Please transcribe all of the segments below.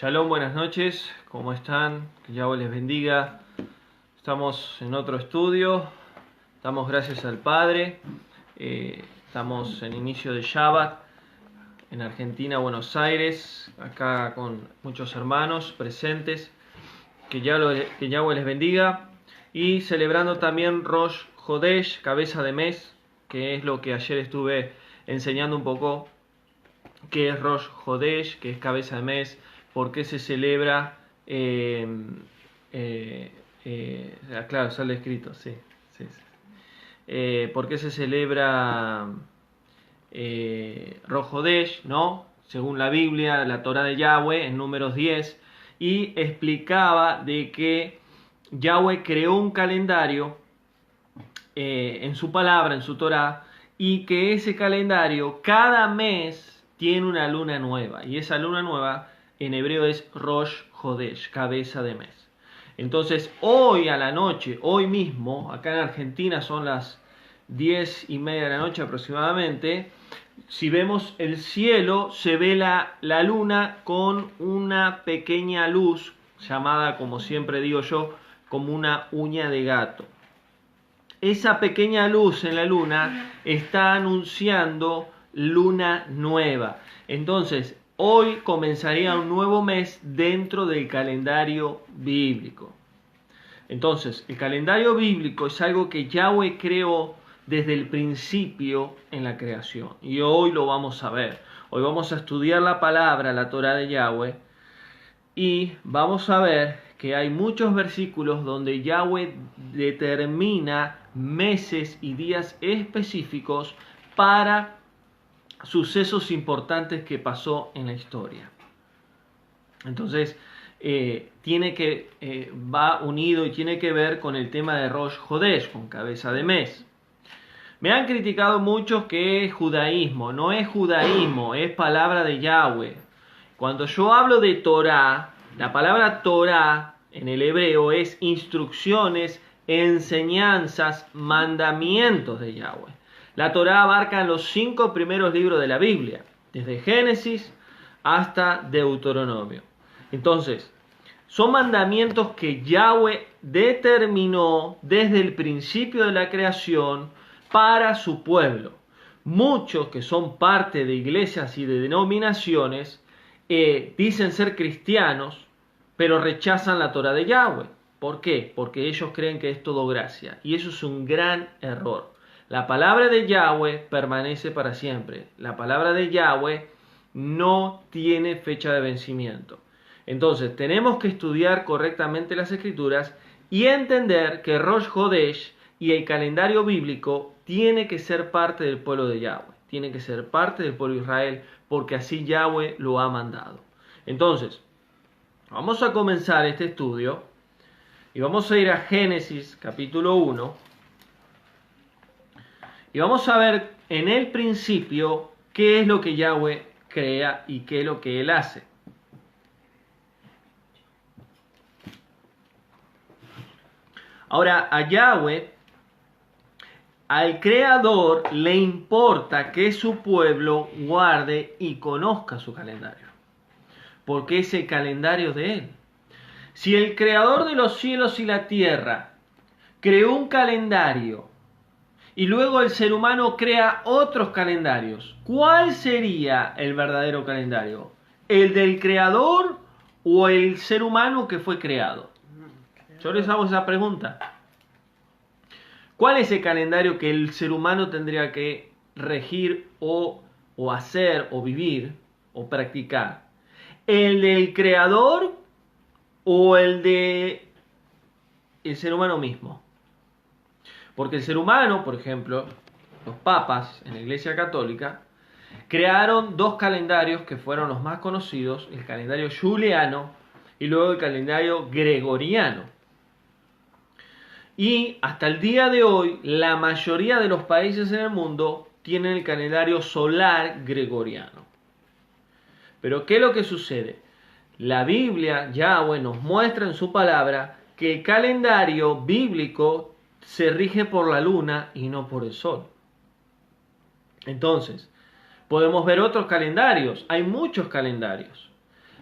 Shalom, buenas noches, ¿cómo están? Que Yahweh les bendiga. Estamos en otro estudio, damos gracias al Padre. Estamos en inicio de Shabbat en Argentina, Buenos Aires, acá con muchos hermanos presentes. Que Yahweh les bendiga. Y celebrando también Rosh Hodesh, cabeza de mes, que es lo que ayer estuve enseñando un poco, qué es Rosh Hodesh, que es cabeza de mes, por qué se celebra, claro, sale escrito, sí. ¿Por qué se celebra Rosh Hodesh, ¿no? Según la Biblia, la Torá de Yahweh, en Números 10, y explicaba de que Yahweh creó un calendario en su palabra, en su Torá, y que ese calendario cada mes tiene una luna nueva, y esa luna nueva en hebreo es Rosh Hodesh, cabeza de mes. Entonces hoy a la noche, hoy mismo, acá en Argentina son las 10:30 de la noche aproximadamente, si vemos el cielo se ve la luna con una pequeña luz llamada, como siempre digo yo, como una uña de gato. Esa pequeña luz en la luna está anunciando luna nueva. Entonces, hoy comenzaría un nuevo mes dentro del calendario bíblico. Entonces, el calendario bíblico es algo que Yahweh creó desde el principio en la creación. Y hoy lo vamos a ver. Hoy vamos a estudiar la palabra, la Torá de Yahweh. Y vamos a ver que hay muchos versículos donde Yahweh determina meses y días específicos para sucesos importantes que pasó en la historia. Entonces, va unido y tiene que ver con el tema de Rosh Hodesh, con cabeza de mes. Me han criticado muchos que es judaísmo. No es judaísmo, es palabra de Yahweh. Cuando yo hablo de Torá, la palabra Torá en el hebreo es instrucciones, enseñanzas, mandamientos de Yahweh. La Torá abarca los 5 primeros libros de la Biblia, desde Génesis hasta Deuteronomio. Entonces, son mandamientos que Yahweh determinó desde el principio de la creación para su pueblo. Muchos que son parte de iglesias y de denominaciones dicen ser cristianos, pero rechazan la Torá de Yahweh. ¿Por qué? Porque ellos creen que es todo gracia. Y eso es un gran error. La palabra de Yahweh permanece para siempre. La palabra de Yahweh no tiene fecha de vencimiento. Entonces, tenemos que estudiar correctamente las Escrituras y entender que Rosh Hodesh y el calendario bíblico tiene que ser parte del pueblo de Yahweh. Tiene que ser parte del pueblo de Israel, porque así Yahweh lo ha mandado. Entonces, vamos a comenzar este estudio y vamos a ir a Génesis capítulo 1 y vamos a ver en el principio qué es lo que Yahweh crea y qué es lo que Él hace. Ahora, a Yahweh, al Creador, le importa que su pueblo guarde y conozca su calendario, porque es el calendario de Él. Si el Creador de los cielos y la tierra creó un calendario y luego el ser humano crea otros calendarios, ¿cuál sería el verdadero calendario? ¿El del Creador o el ser humano que fue creado? Yo les hago esa pregunta. ¿Cuál es el calendario que el ser humano tendría que regir o hacer o vivir o practicar? ¿El del Creador o el de el ser humano mismo? Porque el ser humano, por ejemplo, los papas en la Iglesia Católica crearon 2 calendarios que fueron los más conocidos, el calendario juliano y luego el calendario gregoriano. Y hasta el día de hoy, la mayoría de los países en el mundo tienen el calendario solar gregoriano. Pero ¿qué es lo que sucede? La Biblia, Yahweh, nos muestra en su palabra que el calendario bíblico se rige por la luna y no por el sol. Entonces, podemos ver otros calendarios. Hay muchos calendarios.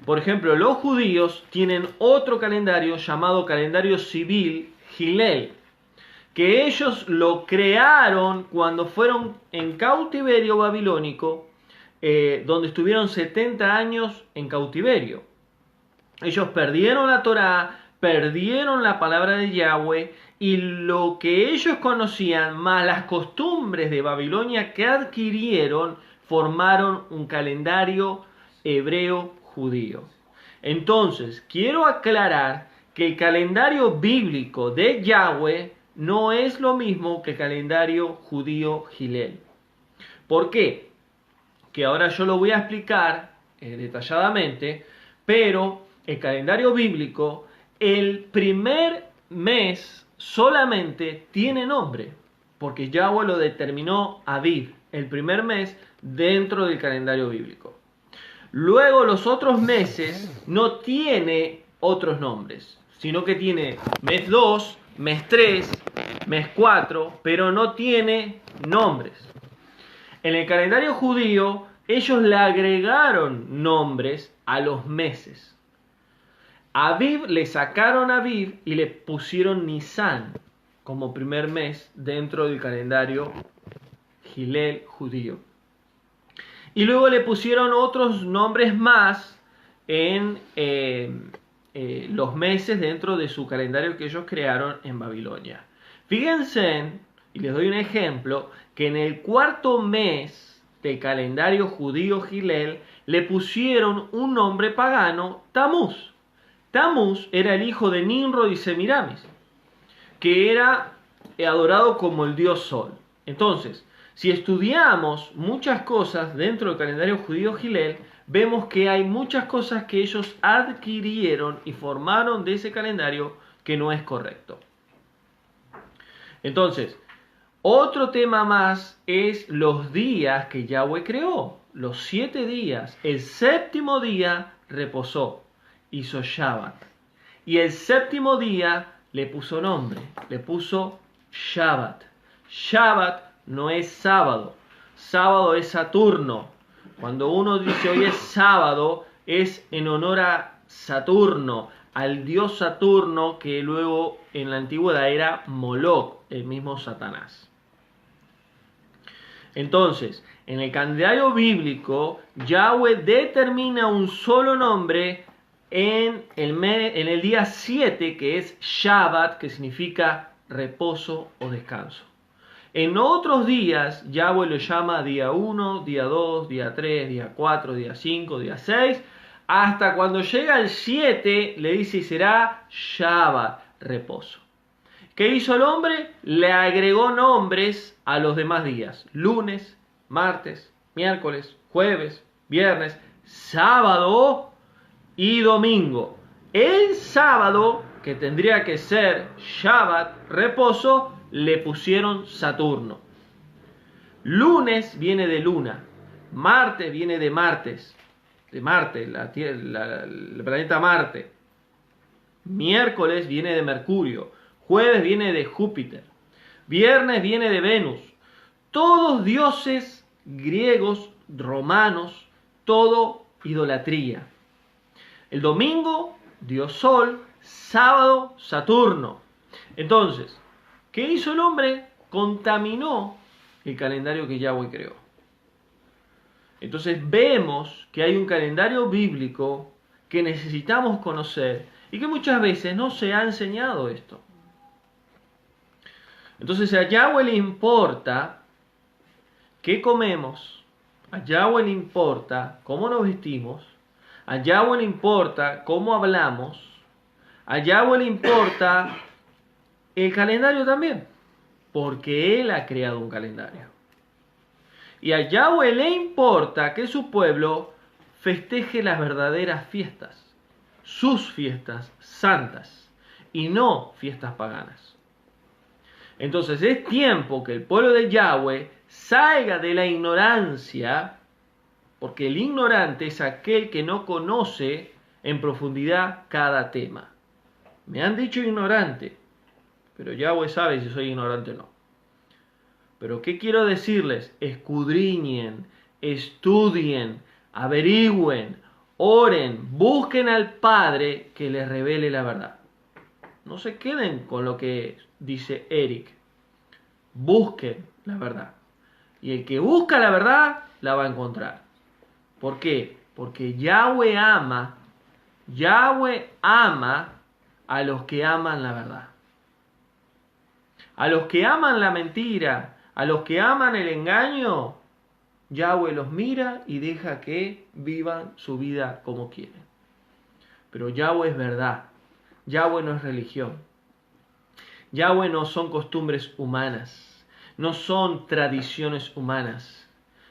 Por ejemplo, los judíos tienen otro calendario llamado calendario civil Hillel, que ellos lo crearon cuando fueron en cautiverio babilónico, donde estuvieron 70 años en cautiverio. Ellos perdieron la Torá, perdieron la palabra de Yahweh, y lo que ellos conocían, más las costumbres de Babilonia que adquirieron, formaron un calendario hebreo judío. Entonces, quiero aclarar que el calendario bíblico de Yahweh no es lo mismo que el calendario judío Hillel. ¿Por qué? Que ahora yo lo voy a explicar detalladamente, pero el calendario bíblico, el primer mes solamente tiene nombre, porque Yahweh lo determinó Aviv, el primer mes dentro del calendario bíblico. Luego los otros meses no tiene otros nombres, sino que tiene mes 2, mes 3, mes 4, pero no tiene nombres. En el calendario judío, ellos le agregaron nombres a los meses. A Aviv le sacaron Aviv y le pusieron Nisan como primer mes dentro del calendario Hillel judío. Y luego le pusieron otros nombres más en los meses dentro de su calendario que ellos crearon en Babilonia. Fíjense, y les doy un ejemplo, que en el cuarto mes del calendario judío Hillel le pusieron un nombre pagano, Tamuz. Tamuz era el hijo de Nimrod y Semiramis, que era adorado como el dios Sol. Entonces, si estudiamos muchas cosas dentro del calendario judío Hillel, vemos que hay muchas cosas que ellos adquirieron y formaron de ese calendario que no es correcto. Entonces, otro tema más es los días que Yahweh creó, los 7 días. El séptimo día reposó, hizo Shabbat. Y el séptimo día le puso nombre, le puso Shabbat. Shabbat no es sábado, sábado es Saturno. Cuando uno dice hoy es sábado, es en honor a Saturno, al dios Saturno, que luego en la antigüedad era Moloch, el mismo Satanás. Entonces, en el calendario bíblico, Yahweh determina un solo nombre en el día 7, que es Shabbat, que significa reposo o descanso. En otros días, Yahweh lo llama día 1, día 2, día 3, día 4, día 5, día 6, hasta cuando llega el 7, le dice y será Shabbat, reposo. ¿Qué hizo el hombre? Le agregó nombres a los demás días. Lunes, martes, miércoles, jueves, viernes, sábado y domingo. El sábado, que tendría que ser Shabbat, reposo, le pusieron Saturno. Lunes viene de luna. Martes viene de Martes. De Marte, el planeta Marte. Miércoles viene de Mercurio. Jueves viene de Júpiter. Viernes viene de Venus. Todos dioses griegos, romanos, todo idolatría. El domingo, dios Sol. Sábado, Saturno. Entonces, ¿qué hizo el hombre? Contaminó el calendario que Yahweh creó. Entonces vemos que hay un calendario bíblico que necesitamos conocer y que muchas veces no se ha enseñado esto. Entonces a Yahweh le importa qué comemos, a Yahweh le importa cómo nos vestimos, a Yahweh le importa cómo hablamos, a Yahweh le importa el calendario también, porque Él ha creado un calendario. Y a Yahweh le importa que su pueblo festeje las verdaderas fiestas, sus fiestas santas, y no fiestas paganas. Entonces es tiempo que el pueblo de Yahweh salga de la ignorancia, porque el ignorante es aquel que no conoce en profundidad cada tema. Me han dicho ignorante, pero Yahweh sabe si soy ignorante o no. Pero ¿qué quiero decirles? Escudriñen, estudien, averigüen, oren, busquen al Padre que les revele la verdad. No se queden con lo que dice Eric. Busquen la verdad. Y el que busca la verdad, la va a encontrar. ¿Por qué? Porque Yahweh ama a los que aman la verdad. A los que aman la mentira, a los que aman el engaño, Yahweh los mira y deja que vivan su vida como quieren. Pero Yahweh es verdad. Yahweh no es religión. Yahweh no son costumbres humanas. No son tradiciones humanas.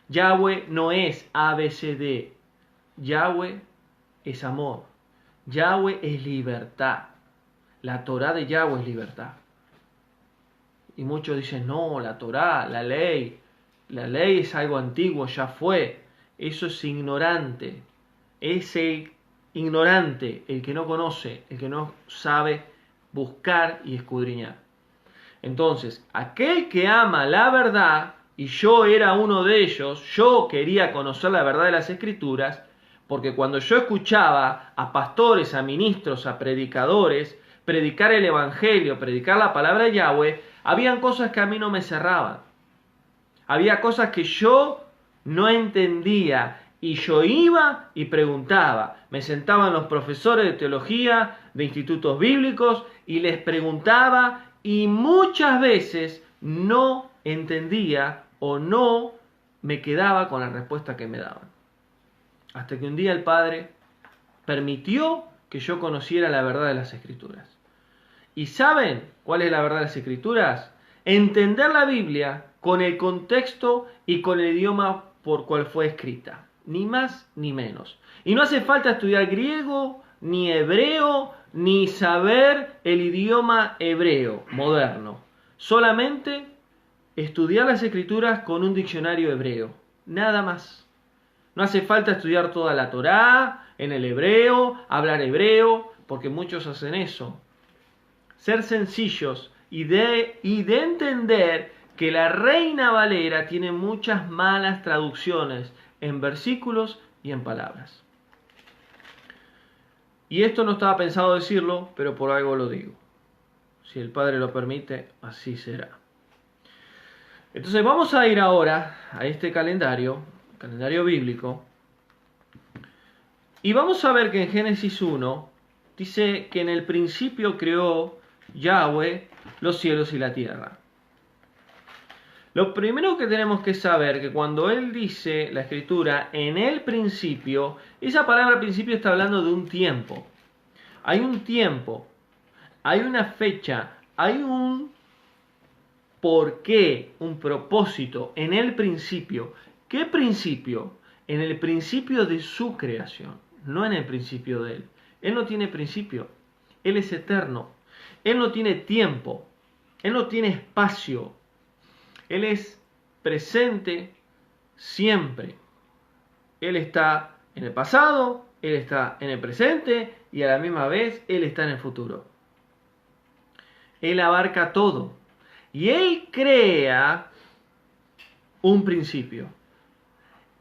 Yahweh no es ABCD. Yahweh es amor. Yahweh es libertad. La Torá de Yahweh es libertad. Y muchos dicen, no, la Torá, la ley es algo antiguo, ya fue. Eso es ignorante. Es el ignorante, el que no conoce, el que no sabe buscar y escudriñar. Entonces, aquel que ama la verdad, y yo era uno de ellos, yo quería conocer la verdad de las Escrituras, porque cuando yo escuchaba a pastores, a ministros, a predicadores, predicar el Evangelio, predicar la palabra de Yahweh, habían cosas que a mí no me cerraban. Había cosas que yo no entendía y yo iba y preguntaba. Me sentaban los profesores de teología, de institutos bíblicos y les preguntaba y muchas veces no entendía o no me quedaba con la respuesta que me daban. Hasta que un día el Padre permitió que yo conociera la verdad de las Escrituras. ¿Y saben cuál es la verdad de las Escrituras? Entender la Biblia con el contexto y con el idioma por cual fue escrita. Ni más ni menos. Y no hace falta estudiar griego, ni hebreo, ni saber el idioma hebreo moderno. Solamente estudiar las Escrituras con un diccionario hebreo. Nada más. No hace falta estudiar toda la Torá en el hebreo, hablar hebreo, porque muchos hacen eso. Ser sencillos y de entender que la Reina Valera tiene muchas malas traducciones en versículos y en palabras. Y esto no estaba pensado decirlo, pero por algo lo digo. Si el Padre lo permite, así será. Entonces vamos a ir ahora a este calendario bíblico, y vamos a ver que en Génesis 1 dice que en el principio creó Yahweh los cielos y la tierra. Lo primero que tenemos que saber que cuando él dice la Escritura en el principio, esa palabra principio está hablando de un tiempo. Hay un tiempo, hay una fecha, hay un porqué, un propósito en el principio. ¿Qué principio? En el principio de su creación, no en el principio de él. Él no tiene principio, él es eterno. Él no tiene tiempo, él no tiene espacio. Él es presente siempre. Él está en el pasado, él está en el presente y a la misma vez él está en el futuro. Él abarca todo y él crea un principio.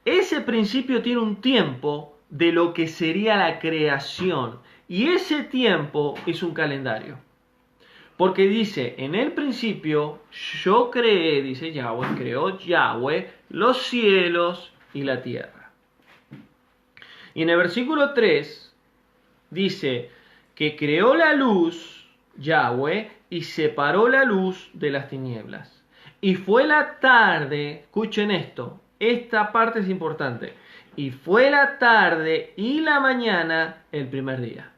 Ese principio tiene un tiempo de lo que sería la creación y ese tiempo es un calendario. Porque dice, en el principio yo creé, dice Yahweh, creó Yahweh los cielos y la tierra. Y en el versículo 3 dice que creó la luz, Yahweh, y separó la luz de las tinieblas. Y fue la tarde, escuchen esto, esta parte es importante. Y fue la tarde y la mañana el primer día.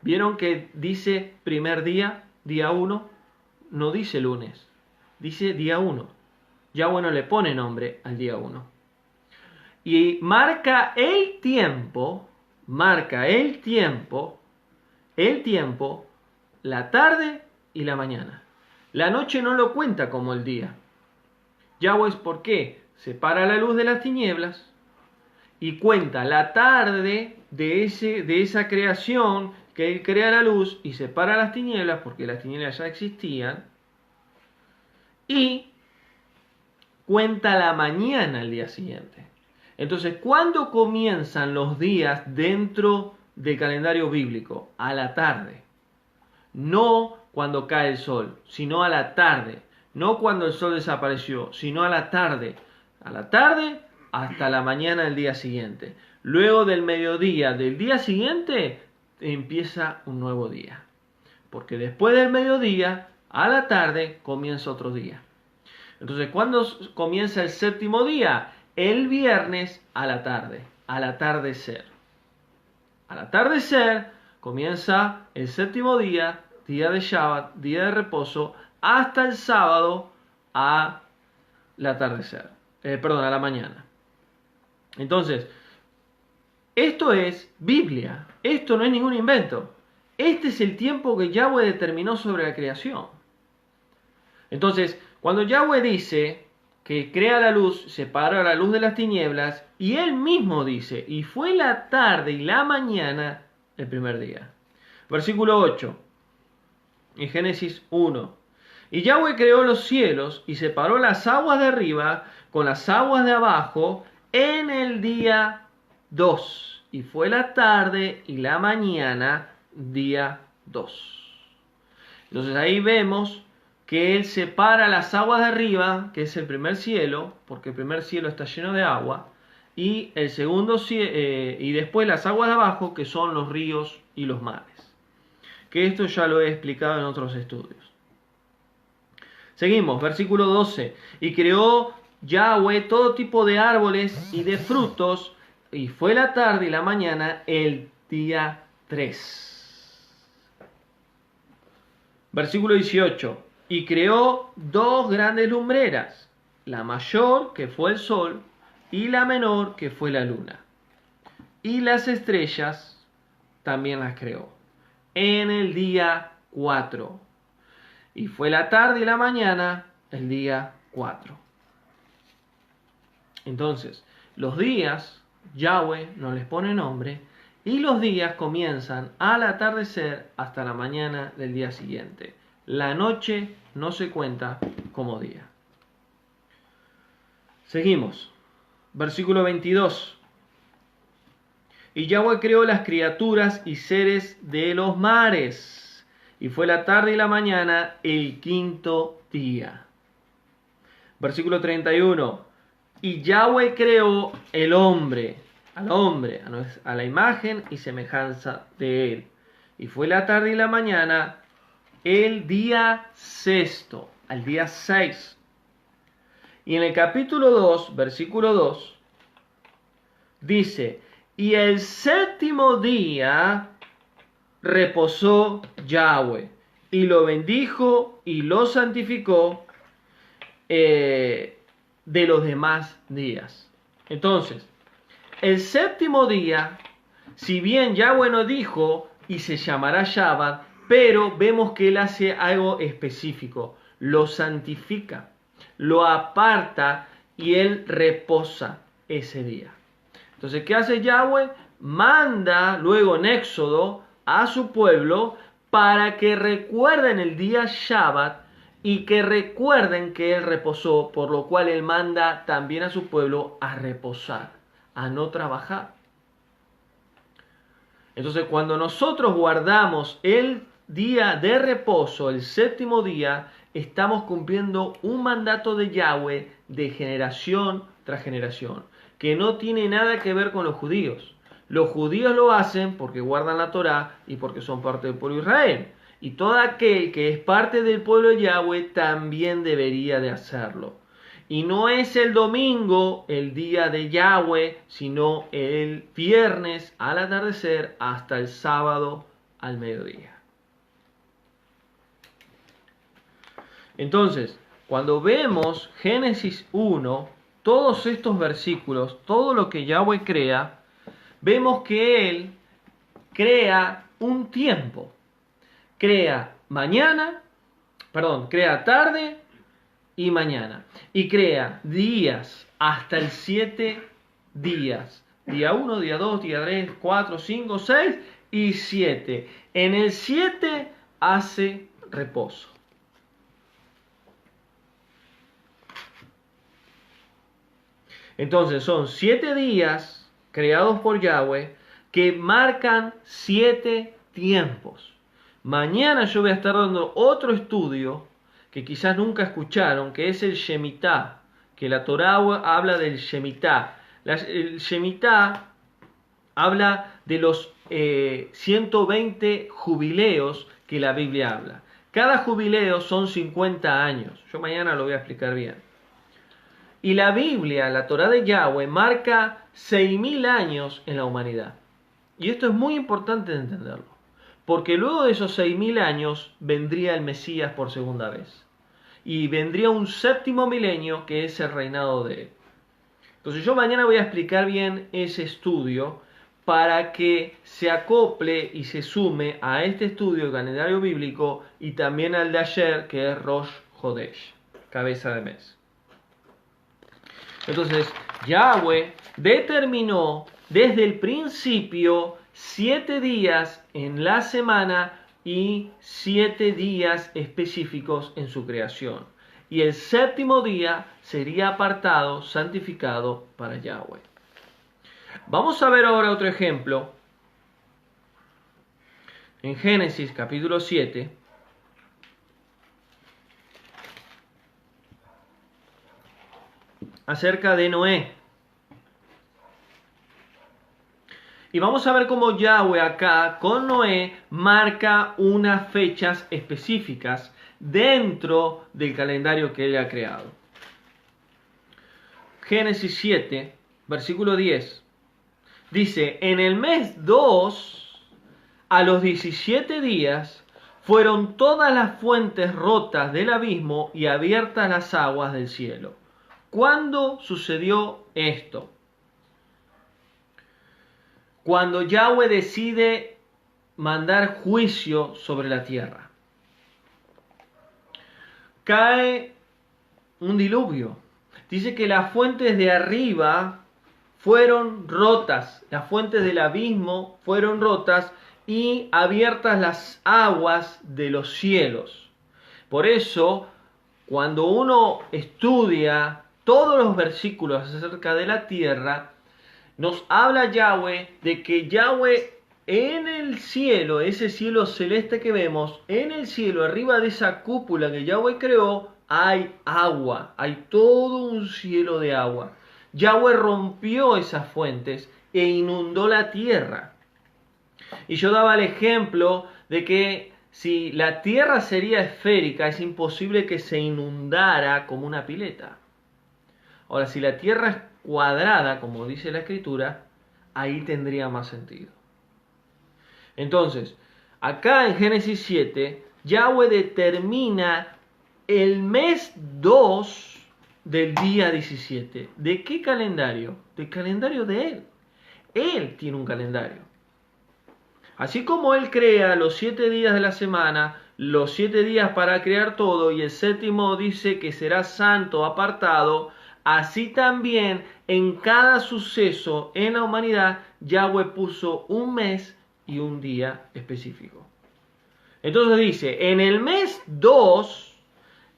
¿Vieron que dice primer día? Día 1, no dice lunes, dice día 1. Yahweh no le pone nombre al día 1. Y marca el tiempo, la tarde y la mañana. La noche no lo cuenta como el día. Yahweh, ¿por qué? Separa la luz de las tinieblas y cuenta la tarde de esa creación que él crea la luz y separa las tinieblas, porque las tinieblas ya existían, y cuenta la mañana al día siguiente. Entonces, ¿cuándo comienzan los días dentro del calendario bíblico? A la tarde. No cuando cae el sol, sino a la tarde. No cuando el sol desapareció, sino a la tarde. A la tarde hasta la mañana del día siguiente. Luego del mediodía del día siguiente empieza un nuevo día. Porque después del mediodía, a la tarde, comienza otro día. Entonces, ¿cuándo comienza el séptimo día? El viernes a la tarde, al atardecer. Al atardecer comienza el séptimo día, día de Shabbat, día de reposo, hasta el sábado al atardecer. A la mañana. Entonces, esto es Biblia. Esto no es ningún invento. Este es el tiempo que Yahweh determinó sobre la creación. Entonces, cuando Yahweh dice que crea la luz, separa la luz de las tinieblas, y él mismo dice, y fue la tarde y la mañana el primer día. Versículo 8, en Génesis 1. Y Yahweh creó los cielos y separó las aguas de arriba con las aguas de abajo en el día 2. Y fue la tarde y la mañana, día 2. Entonces ahí vemos que él separa las aguas de arriba, que es el primer cielo, porque el primer cielo está lleno de agua, y el segundo y después las aguas de abajo, que son los ríos y los mares. Que esto ya lo he explicado en otros estudios. Seguimos, versículo 12. Y creó Yahweh todo tipo de árboles y de frutos, y fue la tarde y la mañana el día 3. Versículo 18. Y creó dos grandes lumbreras, la mayor que fue el sol y la menor que fue la luna. Y las estrellas también las creó en el día 4. Y fue la tarde y la mañana el día 4. Entonces, los días, Yahweh no les pone nombre, y los días comienzan al atardecer hasta la mañana del día siguiente. La noche no se cuenta como día. Seguimos. Versículo 22. Y Yahweh creó las criaturas y seres de los mares. Y fue la tarde y la mañana el quinto día. Versículo 31. Y Yahweh creó al hombre, a la imagen y semejanza de él. Y fue la tarde y la mañana el día sexto, al día 6. Y en el capítulo 2, versículo 2, dice, y el séptimo día reposó Yahweh, y lo bendijo y lo santificó de los demás días. Entonces, el séptimo día, si bien Yahweh no dijo, y se llamará Shabbat, pero vemos que él hace algo específico, lo santifica, lo aparta y él reposa ese día. Entonces, ¿qué hace Yahweh? Manda luego en Éxodo a su pueblo para que recuerden el día Shabbat y que recuerden que él reposó, por lo cual él manda también a su pueblo a reposar, a no trabajar. Entonces, cuando nosotros guardamos el día de reposo, el séptimo día, estamos cumpliendo un mandato de Yahweh de generación tras generación, que no tiene nada que ver con los judíos. Los judíos lo hacen porque guardan la Torá y porque son parte del pueblo de Israel. Y todo aquel que es parte del pueblo de Yahweh también debería de hacerlo. Y no es el domingo el día de Yahweh, sino el viernes al atardecer hasta el sábado al mediodía. Entonces, cuando vemos Génesis 1, todos estos versículos, todo lo que Yahweh crea, vemos que Él crea un tiempo. Crea tarde y mañana. Y crea días hasta el 7 días. Día 1, día 2, día 3, 4, 5, 6 y 7. En el 7 hace reposo. Entonces son 7 días creados por Yahweh que marcan 7 tiempos. Mañana yo voy a estar dando otro estudio que quizás nunca escucharon, que es el Shemitah, que la Torá habla del Shemitah. El Shemitah habla de los 120 jubileos que la Biblia habla. Cada jubileo son 50 años. Yo mañana lo voy a explicar bien. Y la Biblia, la Torá de Yahweh, marca 6.000 años en la humanidad. Y esto es muy importante de entenderlo. Porque luego de esos 6.000 años vendría el Mesías por segunda vez. Y vendría un 7º milenio que es el reinado de él. Entonces yo mañana voy a explicar bien ese estudio para que se acople y se sume a este estudio del calendario bíblico y también al de ayer, que es Rosh Hodesh, cabeza de mes. Entonces Yahweh determinó desde el principio 7 días en la semana y 7 días específicos en su creación. Y el 7º día sería apartado, santificado para Yahweh. Vamos a ver ahora otro ejemplo. En Génesis capítulo 7. Acerca de Noé. Y vamos a ver cómo Yahweh acá con Noé marca unas fechas específicas dentro del calendario que él ha creado. Génesis 7, versículo 10. Dice, en el mes 2, a los 17 días, fueron todas las fuentes rotas del abismo y abiertas las aguas del cielo. ¿Cuándo sucedió esto? Cuando Yahweh decide mandar juicio sobre la tierra. Cae un diluvio. Dice que las fuentes de arriba fueron rotas, las fuentes del abismo fueron rotas y abiertas las aguas de los cielos. Por eso, cuando uno estudia todos los versículos acerca de la tierra, nos habla Yahweh de que Yahweh en el cielo, ese cielo celeste que vemos, en el cielo, arriba de esa cúpula que Yahweh creó, hay agua, hay todo un cielo de agua. Yahweh rompió esas fuentes e inundó la tierra. Y yo daba el ejemplo de que si la tierra sería esférica, es imposible que se inundara como una pileta. Ahora, si la tierra es cuadrada, como dice la Escritura, ahí tendría más sentido. Entonces, acá en Génesis 7, Yahweh determina el mes 2 del día 17. ¿De qué calendario? Del calendario de él. Él tiene un calendario. Así como él crea los 7 días de la semana, los 7 días para crear todo, y el 7º dice que será santo, apartado, así también en cada suceso en la humanidad, Yahweh puso un mes y un día específico. Entonces dice, en el mes 2,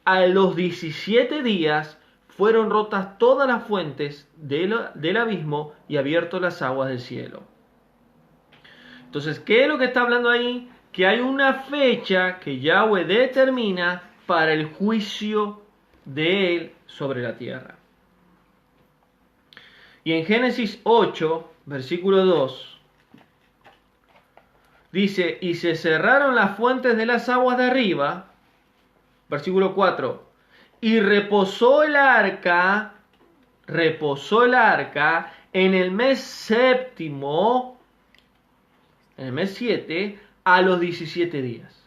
a los 17 días, fueron rotas todas las fuentes del abismo y abiertas las aguas del cielo. Entonces, ¿qué es lo que está hablando ahí? Que hay una fecha que Yahweh determina para el juicio de él sobre la tierra. Y en Génesis 8, versículo 2, dice, y se cerraron las fuentes de las aguas de arriba, versículo 4, y reposó el arca en el mes 7, en el mes 7, a los 17 días.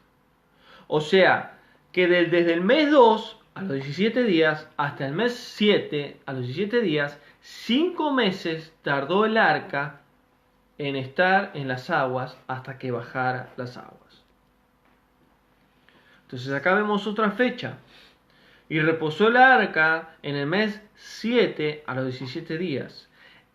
O sea, que desde el mes 2 a los 17 días hasta el mes 7 a los 17 días, 5 meses tardó el arca en estar en las aguas hasta que bajara las aguas. Entonces acá vemos otra fecha. Y reposó el arca en el mes 7 a los 17 días.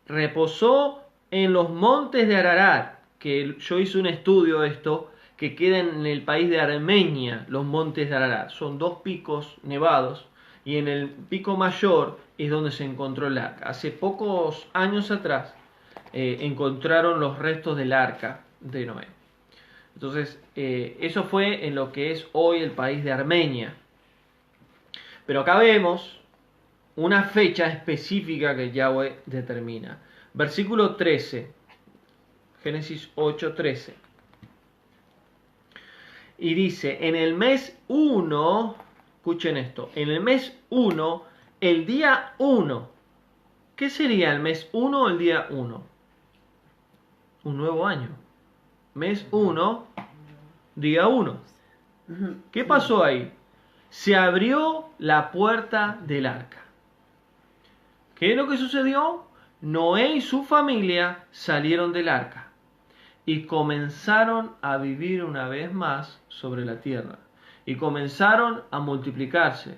Reposó en los montes de Ararat, que yo hice un estudio de esto, que queda en el país de Armenia, los montes de Ararat. Son 2 picos nevados y en el pico mayor es donde se encontró el arca. Hace pocos años atrás encontraron los restos del arca de Noé. Entonces, eso fue en lo que es hoy el país de Armenia. Pero acá vemos una fecha específica que Yahweh determina. Versículo 13, Génesis 8:13. Y dice, en el mes 1, escuchen esto, en el mes 1, el día 1. ¿Qué sería el mes 1 o el día 1? Un nuevo año. Mes 1, día 1. ¿Qué pasó ahí? Se abrió la puerta del arca. ¿Qué es lo que sucedió? Noé y su familia salieron del arca y comenzaron a vivir una vez más sobre la tierra. Y comenzaron a multiplicarse.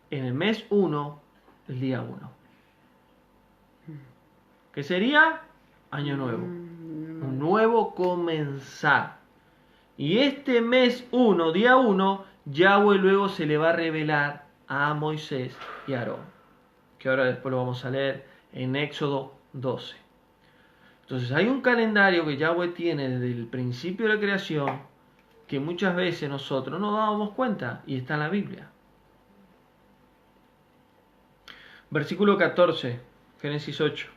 En el mes 1, el día 1. ¿Qué sería? Año nuevo. Un nuevo comenzar. Y este mes 1, día 1, Yahweh luego se le va a revelar a Moisés y a Aarón, que ahora después lo vamos a leer en Éxodo 12. Entonces hay un calendario que Yahweh tiene desde el principio de la creación que muchas veces nosotros no dábamos cuenta y está en la Biblia. Versículo 14, Génesis 8.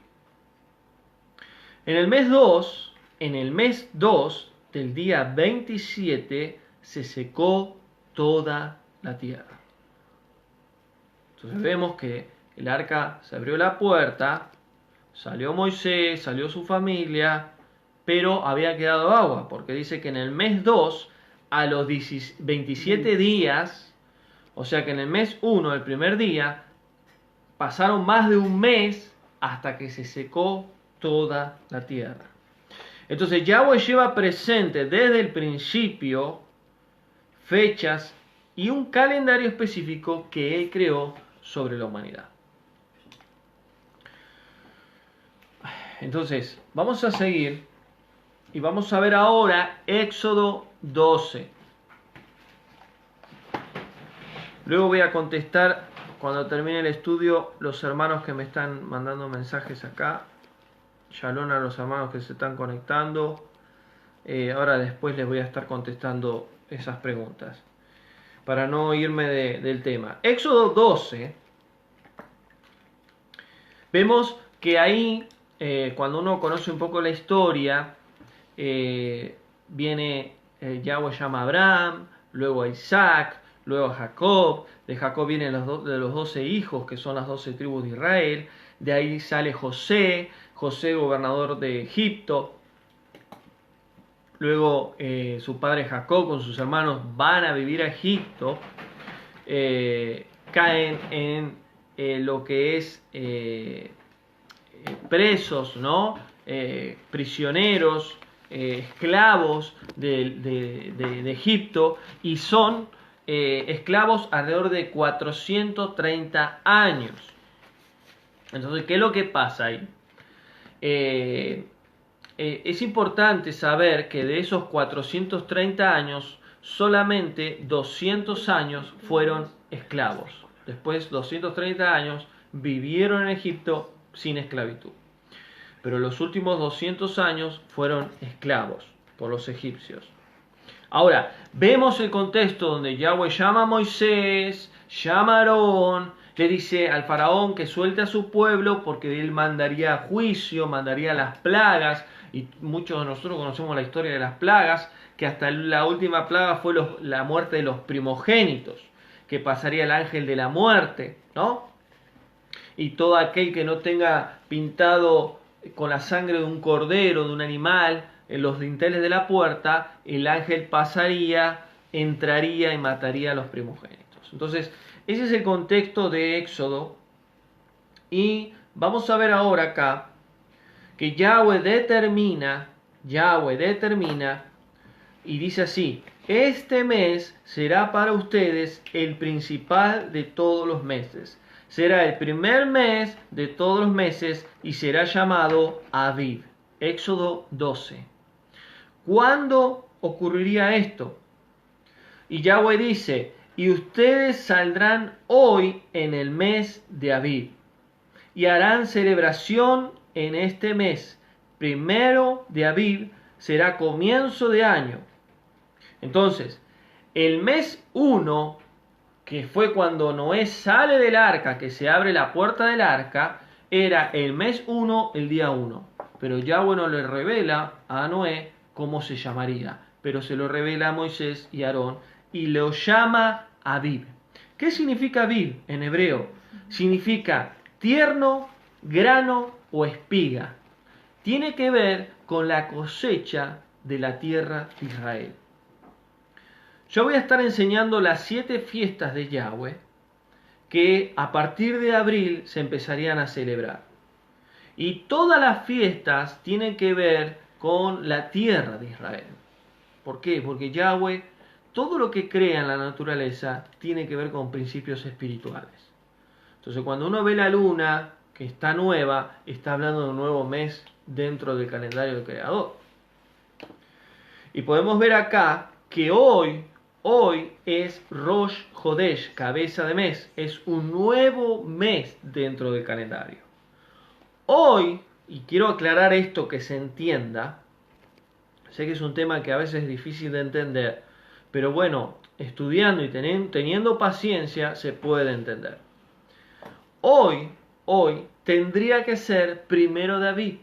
En el mes 2 del día 27 se secó toda la tierra. Entonces vemos que el arca se abrió la puerta, salió Moisés, salió su familia, pero había quedado agua, porque dice que en el mes 2, a los 27 días, o sea que en el mes 1, el primer día, pasaron más de un mes hasta que se secó toda la tierra. Entonces Yahweh lleva presente desde el principio fechas y un calendario específico que Él creó sobre la humanidad. Entonces, vamos a seguir y vamos a ver ahora Éxodo 12. Luego voy a contestar, cuando termine el estudio, los hermanos que me están mandando mensajes acá. Shalom a los hermanos que se están conectando. Ahora después les voy a estar contestando esas preguntas, para no irme del tema. Éxodo 12. Vemos que ahí, cuando uno conoce un poco la historia, viene Yahweh llama a Abraham, luego a Isaac, luego a Jacob. De Jacob vienen de los 12 hijos, que son las 12 tribus de Israel. De ahí sale José, gobernador de Egipto. Luego su padre Jacob con sus hermanos van a vivir a Egipto. Caen en lo que es presos, ¿no? Prisioneros, esclavos de Egipto, y son esclavos alrededor de 430 años. Entonces, ¿qué es lo que pasa ahí? Es importante saber que de esos 430 años, solamente 200 años fueron esclavos. Después, 230 años vivieron en Egipto sin esclavitud. Pero los últimos 200 años fueron esclavos por los egipcios. Ahora, vemos el contexto donde Yahweh llama a Moisés, llama a Aarón, le dice al faraón que suelte a su pueblo porque él mandaría juicio, mandaría las plagas, y muchos de nosotros conocemos la historia de las plagas, que hasta la última plaga fue la muerte de los primogénitos, que pasaría el ángel de la muerte, ¿no? Y todo aquel que no tenga pintado con la sangre de un cordero, de un animal, en los dinteles de la puerta, el ángel pasaría, entraría y mataría a los primogénitos. Entonces, ese es el contexto de Éxodo. Y vamos a ver ahora acá que Yahweh determina y dice así: este mes será para ustedes el principal de todos los meses. Será el primer mes de todos los meses y será llamado Aviv. Éxodo 12. ¿Cuándo ocurriría esto? Y Yahweh dice: y ustedes saldrán hoy en el mes de Abib, y harán celebración en este mes. Primero de Abib será comienzo de año. Entonces, el mes 1, que fue cuando Noé sale del arca, que se abre la puerta del arca, era el mes 1, el día 1. Pero Yahweh no le revela a Noé cómo se llamaría, pero se lo revela a Moisés y Aarón y lo llama Abib. ¿Qué significa Abib en hebreo? Significa tierno, grano o espiga. Tiene que ver con la cosecha de la tierra de Israel. Yo voy a estar enseñando las 7 fiestas de Yahweh que a partir de abril se empezarían a celebrar. Y todas las fiestas tienen que ver con la tierra de Israel. ¿Por qué? Porque Yahweh, todo lo que crea en la naturaleza tiene que ver con principios espirituales. Entonces, cuando uno ve la luna, que está nueva, está hablando de un nuevo mes dentro del calendario del Creador. Y podemos ver acá que hoy es Rosh Hodesh, cabeza de mes. Es un nuevo mes dentro del calendario. Hoy, y quiero aclarar esto que se entienda, sé que es un tema que a veces es difícil de entender, pero bueno, estudiando y teniendo paciencia se puede entender. Hoy tendría que ser primero de Abib.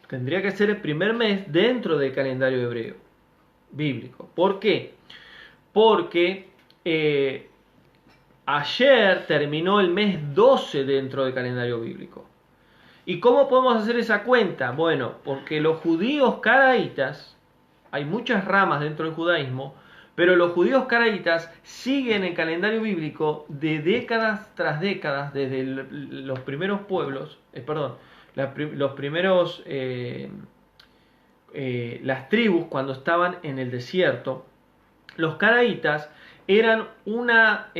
Tendría que ser el primer mes dentro del calendario hebreo, bíblico. ¿Por qué? Porque ayer terminó el mes 12 dentro del calendario bíblico. ¿Y cómo podemos hacer esa cuenta? Bueno, porque los judíos caraítas, hay muchas ramas dentro del judaísmo, pero los judíos caraítas siguen el calendario bíblico de décadas tras décadas, desde los primeros pueblos, las tribus cuando estaban en el desierto. Los caraítas eran una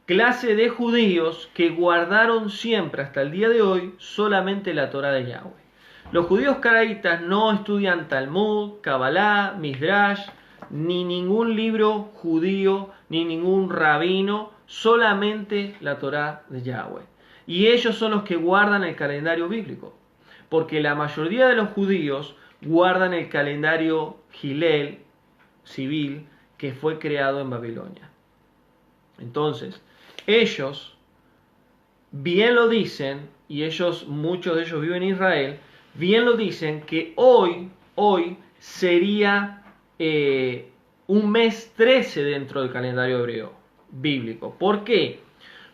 clase de judíos que guardaron siempre hasta el día de hoy solamente la Torá de Yahweh. Los judíos caraítas no estudian Talmud, Kabbalah, Midrash, ni ningún libro judío, ni ningún rabino, solamente la Torá de Yahweh. Y ellos son los que guardan el calendario bíblico, porque la mayoría de los judíos guardan el calendario Hillel, civil, que fue creado en Babilonia. Entonces, ellos bien lo dicen, y muchos de ellos viven en Israel, bien lo dicen que hoy sería un mes 13 dentro del calendario hebreo bíblico. ¿Por qué?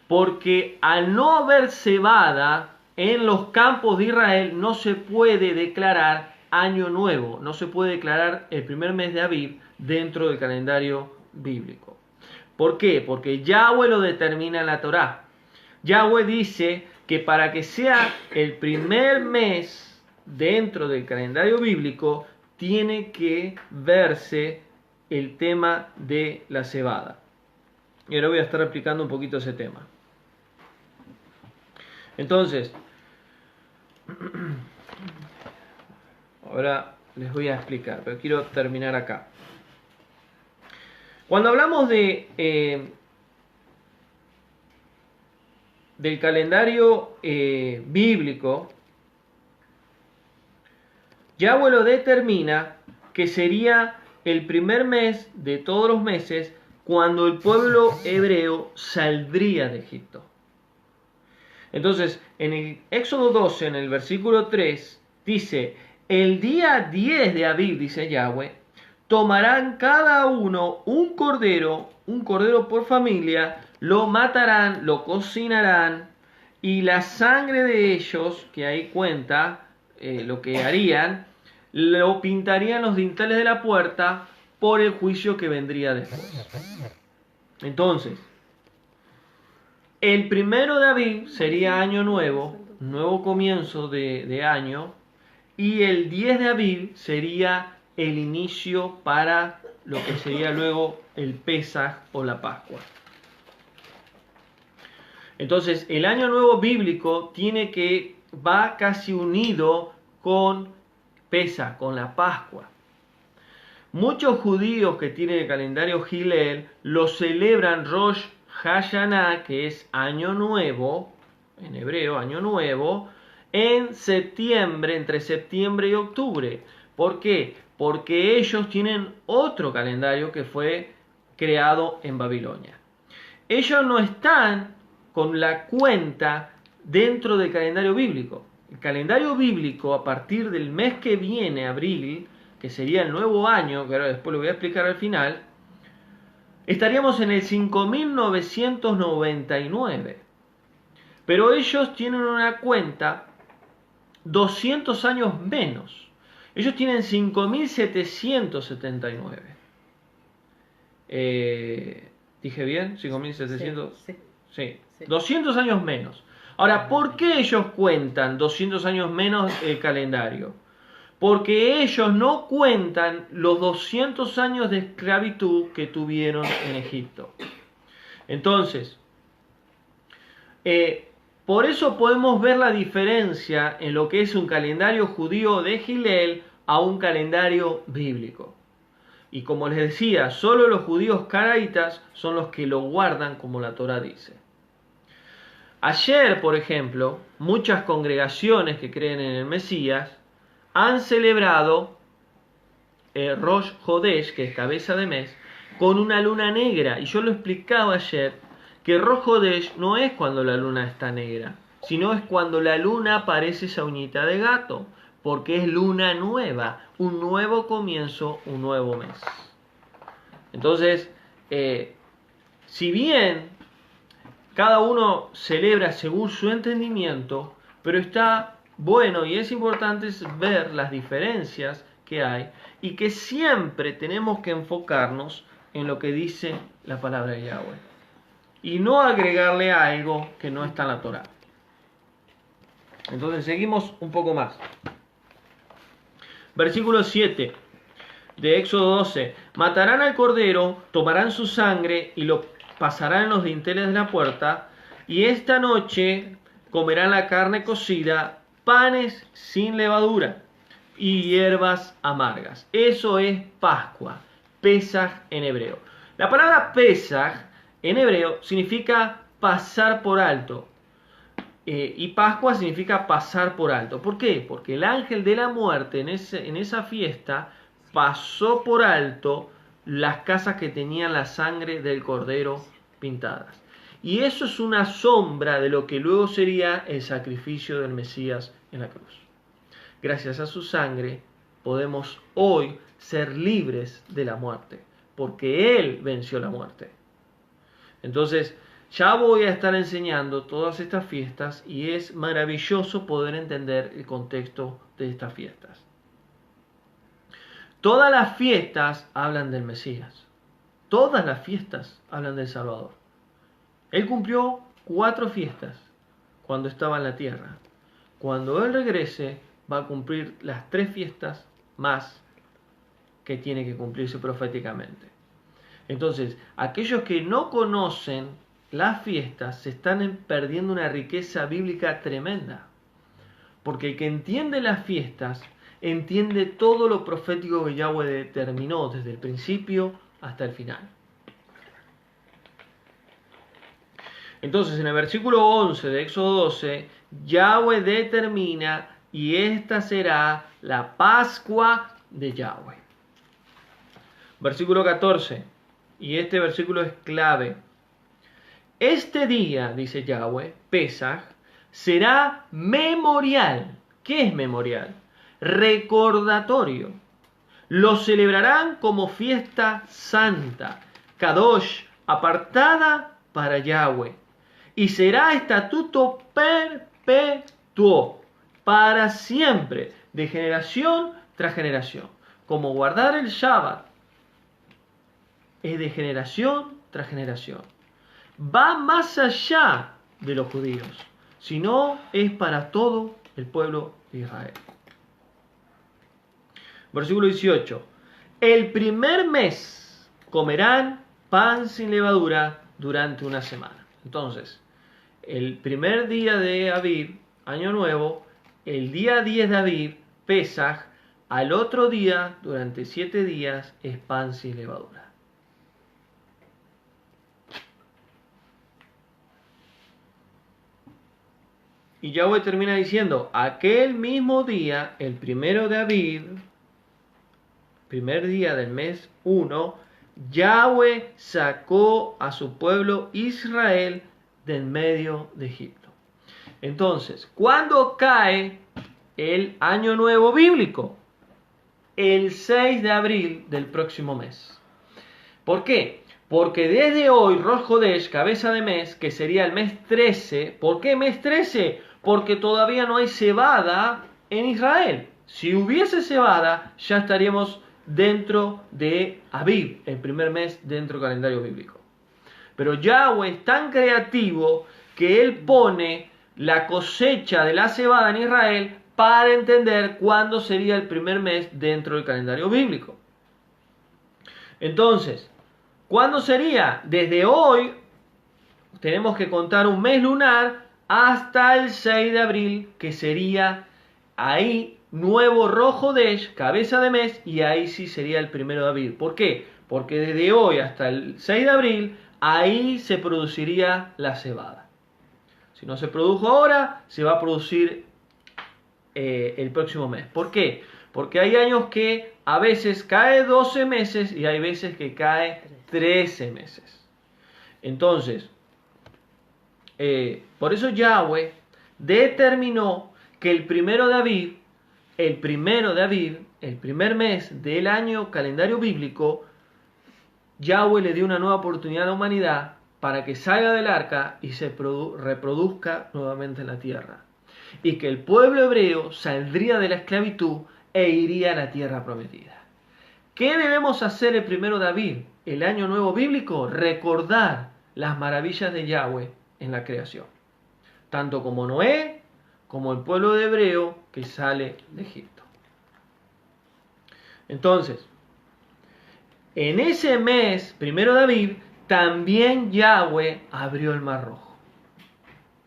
Porque al no haber cebada en los campos de Israel no se puede declarar año nuevo, no se puede declarar el primer mes de Abib dentro del calendario bíblico. ¿Por qué? Porque Yahweh lo determina en la Torá. Yahweh dice que para que sea el primer mes dentro del calendario bíblico, tiene que verse el tema de la cebada. Y ahora voy a estar explicando un poquito ese tema. Entonces, ahora les voy a explicar, pero quiero terminar acá. Cuando hablamos del calendario bíblico, Yahweh lo determina que sería el primer mes de todos los meses cuando el pueblo hebreo saldría de Egipto. Entonces, en el Éxodo 12, en el versículo 3, dice: el día 10 de Abib, dice Yahweh, tomarán cada uno un cordero por familia, lo matarán, lo cocinarán, y la sangre de ellos, que ahí cuenta lo que harían, lo pintarían los dinteles de la puerta por el juicio que vendría después. Entonces, el primero de Abib sería año nuevo, nuevo comienzo de año, y el 10 de Abib sería el inicio para lo que sería luego el Pesaj o la Pascua. Entonces, el año nuevo bíblico va casi unido con Pesaj, con la Pascua. Muchos judíos que tienen el calendario Hillel lo celebran Rosh Hashanah, que es Año Nuevo, en hebreo, Año Nuevo, en septiembre, entre septiembre y octubre. ¿Por qué? Porque ellos tienen otro calendario que fue creado en Babilonia. Ellos no están con la cuenta dentro del calendario bíblico. El calendario bíblico, a partir del mes que viene, abril, que sería el nuevo año, que ahora después lo voy a explicar al final, estaríamos en el 5999. Pero ellos tienen una cuenta 200 años menos. Ellos tienen 5779. ¿Dije bien? 5700. Sí. 200 años menos. Ahora, ¿por qué ellos cuentan 200 años menos el calendario? Porque ellos no cuentan los 200 años de esclavitud que tuvieron en Egipto. Entonces, por eso podemos ver la diferencia en lo que es un calendario judío de Hillel a un calendario bíblico. Y como les decía, solo los judíos caraítas son los que lo guardan como la Torá dice. Ayer, por ejemplo, muchas congregaciones que creen en el Mesías han celebrado Rosh Hodesh, que es cabeza de mes, con una luna negra. Y yo lo explicaba ayer, que Rosh Hodesh no es cuando la luna está negra, sino es cuando la luna parece esa uñita de gato, porque es luna nueva, un nuevo comienzo, un nuevo mes. Entonces, si bien cada uno celebra según su entendimiento, pero está bueno y es importante ver las diferencias que hay y que siempre tenemos que enfocarnos en lo que dice la palabra de Yahweh y no agregarle algo que no está en la Torá. Entonces seguimos un poco más. Versículo 7 de Éxodo 12. Matarán al cordero, tomarán su sangre y lo pasarán en los dinteles de la puerta, y esta noche comerán la carne cocida, panes sin levadura y hierbas amargas. Eso es Pascua, Pesaj en hebreo. La palabra Pesaj en hebreo significa pasar por alto. Y Pascua significa pasar por alto. ¿Por qué? Porque el ángel de la muerte en esa fiesta pasó por alto las casas que tenían la sangre del cordero pintadas. Y eso es una sombra de lo que luego sería el sacrificio del Mesías en la cruz. Gracias a su sangre podemos hoy ser libres de la muerte, porque Él venció la muerte. Entonces, ya voy a estar enseñando todas estas fiestas y es maravilloso poder entender el contexto de estas fiestas. Todas las fiestas hablan del Mesías. Todas las fiestas hablan del Salvador. Él cumplió 4 fiestas cuando estaba en la tierra. Cuando Él regrese, va a cumplir las 3 fiestas más que tiene que cumplirse proféticamente. Entonces, aquellos que no conocen las fiestas se están perdiendo una riqueza bíblica tremenda. Porque el que entiende las fiestas entiende todo lo profético que Yahweh determinó desde el principio hasta el final. Entonces, en el versículo 11 de Éxodo 12, Yahweh determina y esta será la Pascua de Yahweh. Versículo 14, y este versículo es clave. Este día, dice Yahweh, Pesaj, será memorial. ¿Qué es memorial? Recordatorio. Lo celebrarán como fiesta santa, Kadosh, apartada para Yahweh. Y será estatuto perpetuo, para siempre, de generación tras generación. Como guardar el Shabbat, es de generación tras generación. Va más allá de los judíos, sino es para todo el pueblo de Israel. Versículo 18. El primer mes comerán pan sin levadura durante una semana. Entonces, el primer día de Aviv, Año Nuevo, el día 10 de Aviv, Pesaj, Al otro día, durante 7 días, es pan sin levadura. Y Yahweh termina diciendo, aquel mismo día, el 1 de Aviv, primer día del mes 1, Yahweh sacó a su pueblo Israel del medio de Egipto. Entonces, ¿cuándo cae el año nuevo bíblico? El 6 de abril del próximo mes. ¿Por qué? Porque desde hoy, Rosh Hodesh, cabeza de mes, que sería el mes 13, ¿por qué mes 13? Porque todavía no hay cebada en Israel. Si hubiese cebada, ya estaríamos dentro de Aviv, el primer mes dentro del calendario bíblico. Pero Yahweh es tan creativo que Él pone la cosecha de la cebada en Israel para entender cuándo sería el primer mes dentro del calendario bíblico. Entonces, ¿cuándo sería? Desde hoy tenemos que contar un mes lunar hasta el 6 de abril, que sería ahí nuevo Rosh Hodesh, cabeza de mes, y ahí sí sería el 1 de abril. ¿Por qué? Porque desde hoy hasta el 6 de abril, ahí se produciría la cebada. Si no se produjo ahora, se va a producir el próximo mes. ¿Por qué? Porque hay años que a veces cae 12 meses y hay veces que cae 13 meses. Entonces, por eso Yahweh determinó que el 1 de Aviv, el primer mes del año calendario bíblico, Yahweh le dio una nueva oportunidad a la humanidad para que salga del arca y se reproduzca nuevamente en la tierra. Y que el pueblo hebreo saldría de la esclavitud e iría a la tierra prometida. ¿Qué debemos hacer el 1 de Aviv, el año nuevo bíblico? Recordar las maravillas de Yahweh en la creación. Tanto como Noé, como el pueblo de hebreo que sale de Egipto. Entonces, en ese mes, 1 de Aviv, también Yahweh abrió el Mar Rojo.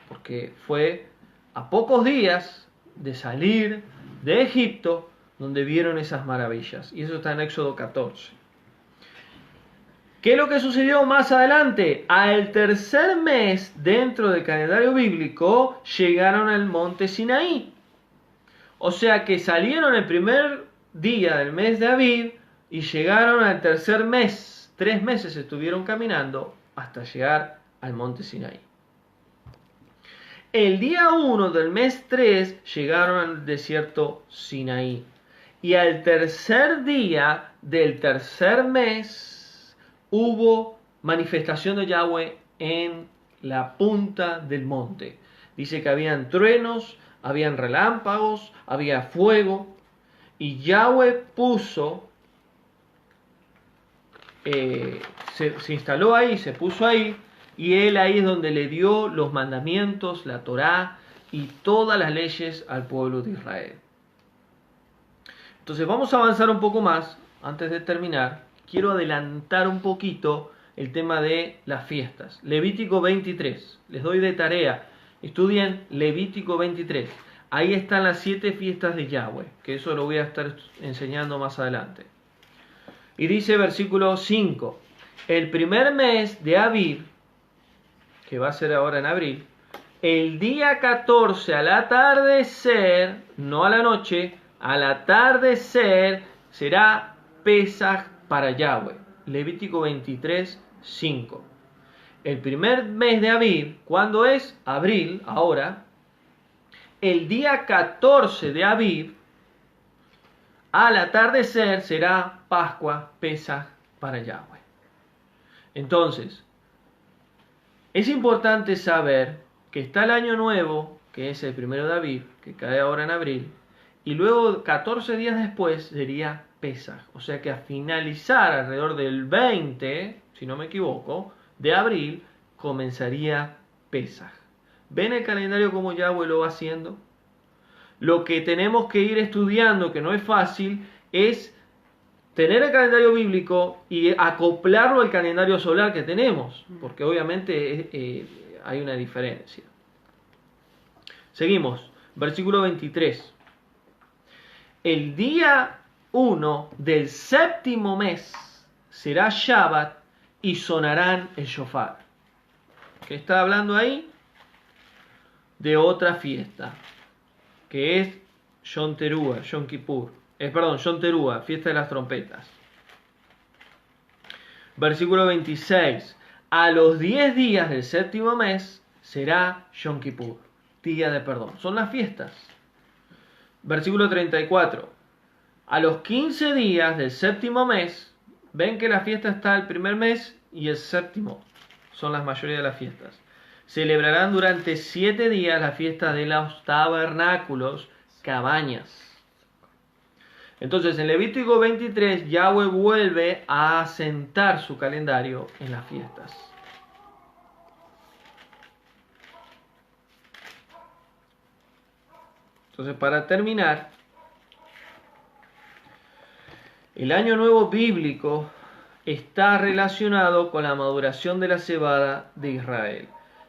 Porque fue a pocos días de salir de Egipto donde vieron esas maravillas. Y eso está en Éxodo 14. ¿Qué es lo que sucedió más adelante? Al tercer mes dentro del calendario bíblico llegaron al monte Sinaí. O sea que salieron el primer día del mes de Aviv y llegaron al tercer mes. 3 meses estuvieron caminando hasta llegar al monte Sinaí. El día 1 del mes 3 llegaron al desierto Sinaí. Y al tercer día del tercer mes hubo manifestación de Yahweh en la punta del monte. Dice que habían truenos, habían relámpagos, había fuego. Y Yahweh puso, se instaló ahí, se puso ahí. Y él ahí es donde le dio los mandamientos, la Torá y todas las leyes al pueblo de Israel. Entonces vamos a avanzar un poco más. Antes de terminar, quiero adelantar un poquito el tema de las fiestas. Levítico 23. Les doy de tarea. Estudien Levítico 23. Ahí están las 7 fiestas de Yahweh, que eso lo voy a estar enseñando más adelante. Y dice versículo 5. El primer mes de Aviv, que va a ser ahora en abril, el día 14 al atardecer, no a la noche, al atardecer será Pesaj para Yahweh. Levítico 23, 5. El primer mes de Aviv, ¿cuándo es? Abril, ahora. El día 14 de Aviv, al atardecer será Pascua, Pesaj para Yahweh. Entonces, es importante saber que está el año nuevo, que es el 1 de Aviv, que cae ahora en abril, y luego 14 días después sería Pesaj. O sea que a finalizar alrededor del 20, si no me equivoco, de abril, comenzaría Pesaj. ¿Ven el calendario como Yahweh lo va haciendo? Lo que tenemos que ir estudiando, que no es fácil, es tener el calendario bíblico y acoplarlo al calendario solar que tenemos, porque obviamente hay una diferencia. Seguimos, versículo 23. el día 1 del séptimo mes será Shabbat y sonarán el shofar. ¿Qué está hablando ahí? De otra fiesta, que es Yom Teruah, Yom Kippur. Yom Teruah, fiesta de las trompetas. Versículo 26. A los 10 días del séptimo mes será Yom Kippur, día de perdón. Son las fiestas. Versículo 34. A los 15 días del séptimo mes, ven que la fiesta está el primer mes y el séptimo. Son la mayoría de las fiestas. Celebrarán durante 7 días la fiesta de los tabernáculos, cabañas. Entonces en Levítico 23 Yahweh vuelve a asentar su calendario en las fiestas. Entonces, para terminar, el año nuevo bíblico está relacionado con la maduración de la cebada de Israel.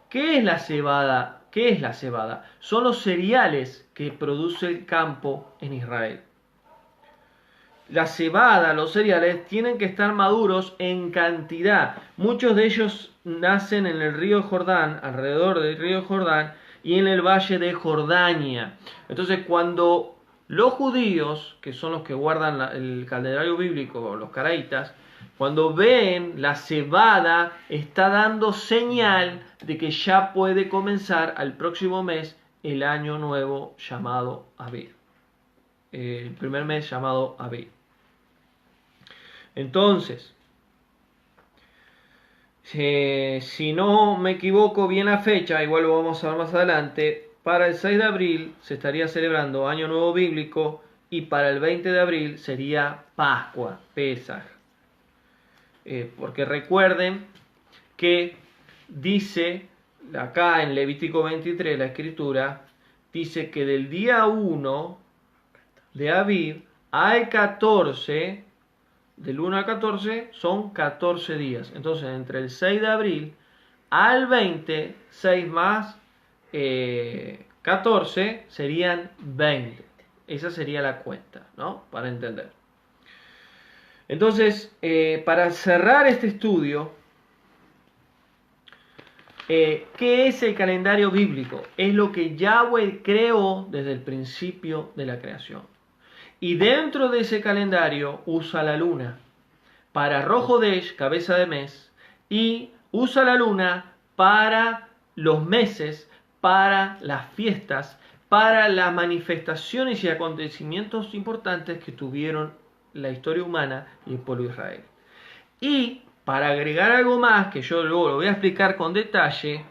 ¿Qué es la cebada? ¿Qué es la cebada? Son los cereales que produce el campo en Israel. La cebada, los cereales, tienen que estar maduros en cantidad. Muchos de ellos nacen en el río Jordán, alrededor del río Jordán, y en el valle de Jordania. Entonces, cuando los judíos, que son los que guardan el calendario bíblico, los caraítas, cuando ven la cebada, está dando señal de que ya puede comenzar al próximo mes el año nuevo llamado Abib. El primer mes llamado Abib. Entonces, si no me equivoco bien la fecha, igual lo vamos a ver más adelante, para el 6 de abril se estaría celebrando Año Nuevo Bíblico y para el 20 de abril sería Pascua, Pesaj. Porque recuerden que dice acá en Levítico 23, la escritura, dice que del día 1 de Abib al 14, del 1 al 14 son 14 días. Entonces, entre el 6 de abril al 20, 6 más 14 serían 20. Esa sería la cuenta, ¿no? Para entender. Entonces, para cerrar este estudio, ¿qué es el calendario bíblico? Es lo que Yahweh creó desde el principio de la creación. Y dentro de ese calendario usa la luna para Rosh Hodesh, cabeza de mes, y usa la luna para los meses, para las fiestas, para las manifestaciones y acontecimientos importantes que tuvieron la historia humana y el pueblo de Israel. Y para agregar algo más, que yo luego lo voy a explicar con detalle,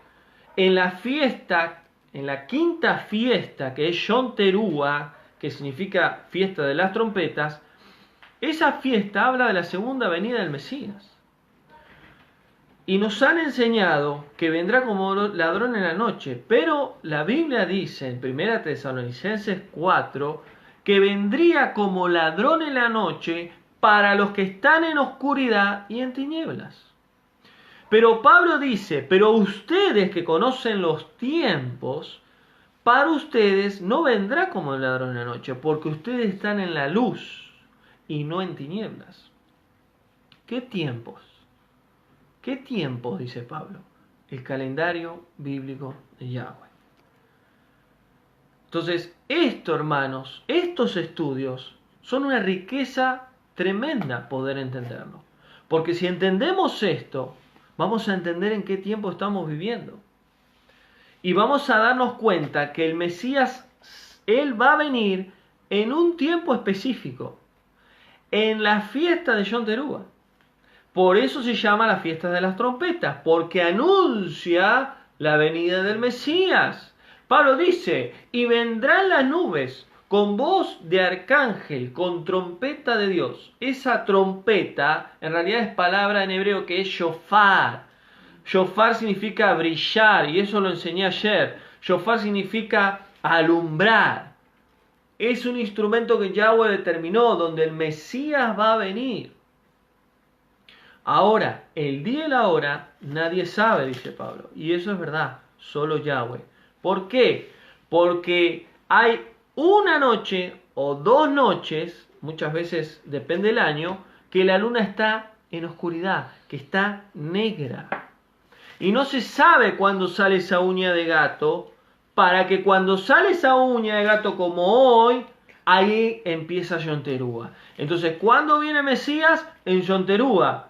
en la fiesta, en la quinta fiesta, que es Yom Teruah, que significa fiesta de las trompetas, esa fiesta habla de la segunda venida del Mesías. Y nos han enseñado que vendrá como ladrón en la noche, pero la Biblia dice en 1 Tesalonicenses 4 que vendría como ladrón en la noche para los que están en oscuridad y en tinieblas. Pero Pablo dice, pero ustedes que conocen los tiempos, para ustedes no vendrá como el ladrón en la noche, porque ustedes están en la luz y no en tinieblas. ¿Qué tiempos? ¿Qué tiempos? Dice Pablo. El calendario bíblico de Yahweh. Entonces, esto, hermanos, estos estudios son una riqueza tremenda poder entenderlo. Porque si entendemos esto, vamos a entender en qué tiempo estamos viviendo. Y vamos a darnos cuenta que el Mesías, Él va a venir en un tiempo específico. En la fiesta de Yom Teruah. Por eso se llama la fiesta de las trompetas. Porque anuncia la venida del Mesías. Pablo dice, y vendrán las nubes con voz de arcángel, con trompeta de Dios. Esa trompeta en realidad es palabra en hebreo que es shofar. Shofar significa brillar, y eso lo enseñé ayer. Shofar significa alumbrar. Es un instrumento que Yahweh determinó, donde el Mesías va a venir. Ahora, el día y la hora nadie sabe, dice Pablo. Y eso es verdad, solo Yahweh. ¿Por qué? Porque hay una noche, o 2 noches, muchas veces depende del año, que la luna está en oscuridad, que está negra. Y no se sabe cuándo sale esa uña de gato, para que cuando sale esa uña de gato como hoy, ahí empieza Yom Teruah. Entonces, ¿cuándo viene Mesías? En Yom Teruah.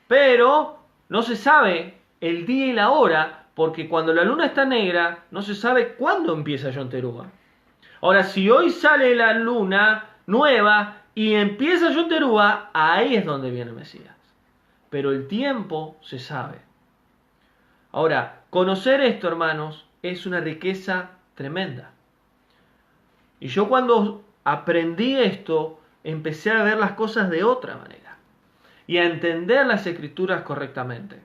Pero no se sabe el día y la hora, porque cuando la luna está negra, no se sabe cuándo empieza Yom Teruah. Ahora, si hoy sale la luna nueva y empieza Yom Teruah, ahí es donde viene Mesías. Pero el tiempo se sabe. Ahora, conocer esto, hermanos, es una riqueza tremenda. Y yo cuando aprendí esto, empecé a ver las cosas de otra manera y a entender las escrituras correctamente.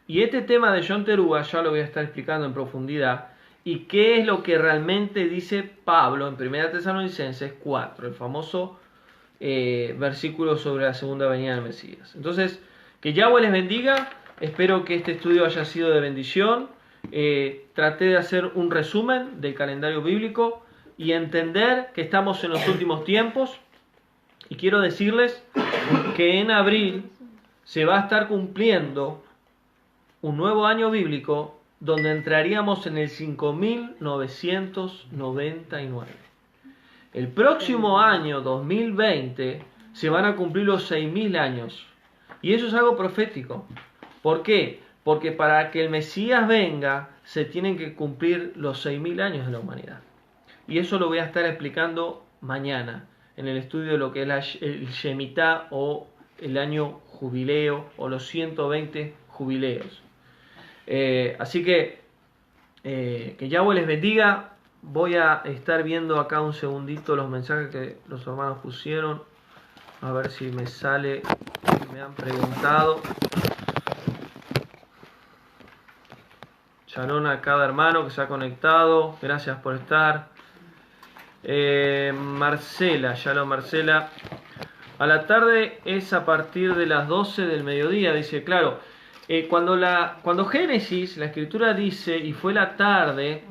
Y este tema de Yom Teruah ya lo voy a estar explicando en profundidad. Y qué es lo que realmente dice Pablo en 1 Tesalonicenses 4, el famoso versículo sobre la segunda venida del Mesías. Entonces, que Yahweh les bendiga. Espero que este estudio haya sido de bendición. Traté de hacer un resumen del calendario bíblico y entender que estamos en los últimos tiempos. Y quiero decirles que en abril se va a estar cumpliendo un nuevo año bíblico donde entraríamos en el 5999. El próximo año 2020 se van a cumplir los 6000 años. Y eso es algo profético. ¿Por qué? Porque para que el Mesías venga, se tienen que cumplir los 6000 años de la humanidad. Y eso lo voy a estar explicando mañana, en el estudio de lo que es el Shemitah o el año jubileo, o los 120 jubileos. Así que Yahweh les bendiga. Voy a estar viendo acá un segundito los mensajes que los hermanos pusieron. A ver si me sale, me han preguntado. Shalom a cada hermano que se ha conectado. Gracias por estar. Marcela, Shalom Marcela. A la tarde es a partir de las 12 del mediodía. Dice, claro, cuando Génesis, la escritura dice, y fue la tarde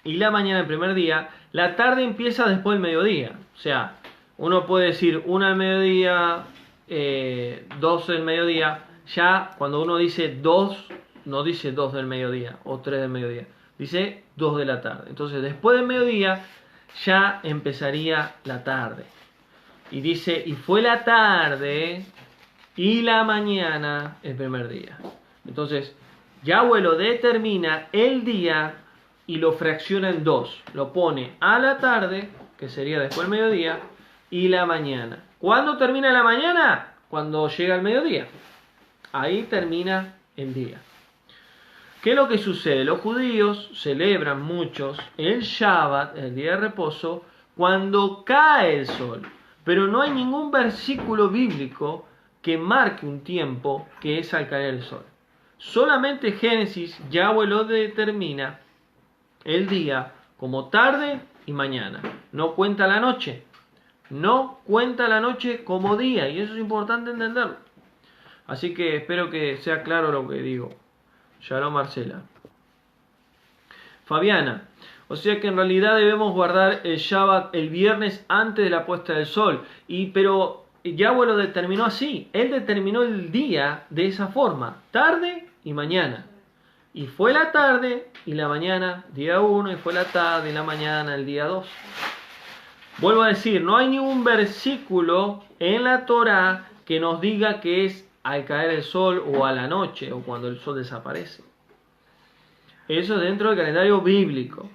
y la mañana el primer día, la tarde empieza después del mediodía. O sea, uno puede decir 1 al mediodía, 12 del mediodía. Ya cuando uno dice 2, no dice 2 del mediodía o 3 del mediodía, dice 2 de la tarde. Entonces después del mediodía ya empezaría la tarde. Y dice, y fue la tarde y la mañana el primer día. Entonces Yahweh lo determina el día y lo fracciona en 2. Lo pone a la tarde, que sería después del mediodía, y la mañana. ¿Cuándo termina la mañana? Cuando llega el mediodía. Ahí termina el día. ¿Qué es lo que sucede? Los judíos celebran muchos el Shabbat, el día de reposo, cuando cae el sol. Pero no hay ningún versículo bíblico que marque un tiempo que es al caer el sol. Solamente Génesis, Yahweh lo determina el día como tarde y mañana. No cuenta la noche. No cuenta la noche como día. Y eso es importante entenderlo. Así que espero que sea claro lo que digo. Shalom Marcela. Fabiana. O sea que en realidad debemos guardar el Shabbat el viernes antes de la puesta del sol. Pero Yahweh lo determinó así. Él determinó el día de esa forma. Tarde y mañana. Y fue la tarde y la mañana, día 1, y fue la tarde y la mañana, el día 2. Vuelvo a decir, no hay ningún versículo en la Torá que nos diga que es al caer el sol o a la noche o cuando el sol desaparece. Eso es dentro del calendario bíblico.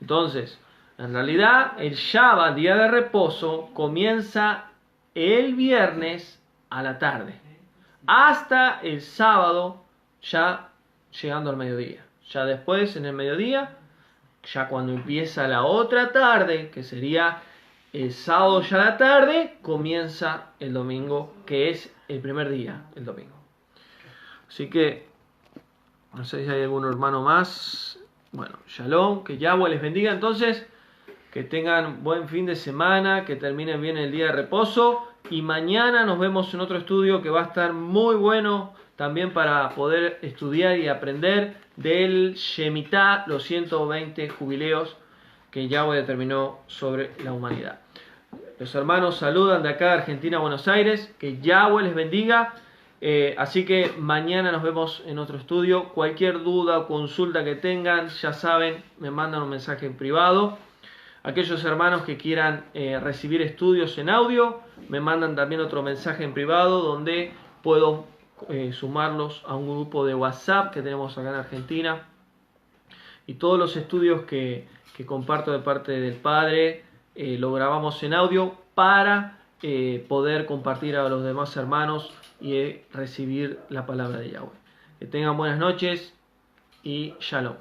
Entonces, en realidad, el Shabbat, día de reposo, comienza el viernes a la tarde, hasta el sábado, ya llegando al mediodía. Ya después, en el mediodía, ya cuando empieza la otra tarde, que sería el sábado ya a la tarde, comienza el domingo, que es el primer día, el domingo. Así que, no sé si hay algún hermano más. Bueno, Shalom, que Yahweh les bendiga entonces, que tengan buen fin de semana, que terminen bien el día de reposo, y mañana nos vemos en otro estudio que va a estar muy bueno también para poder estudiar y aprender del Shemitah, los 120 jubileos que Yahweh determinó sobre la humanidad. Los hermanos saludan de acá de Argentina a Buenos Aires, que Yahweh les bendiga. Así que mañana nos vemos en otro estudio. Cualquier duda o consulta que tengan, ya saben, me mandan un mensaje en privado. Aquellos hermanos que quieran recibir estudios en audio, me mandan también otro mensaje en privado donde puedo sumarlos a un grupo de WhatsApp que tenemos acá en Argentina. Y todos los estudios que comparto de parte del Padre lo grabamos en audio para poder compartir a los demás hermanos y recibir la palabra de Yahweh. Que tengan buenas noches y Shalom.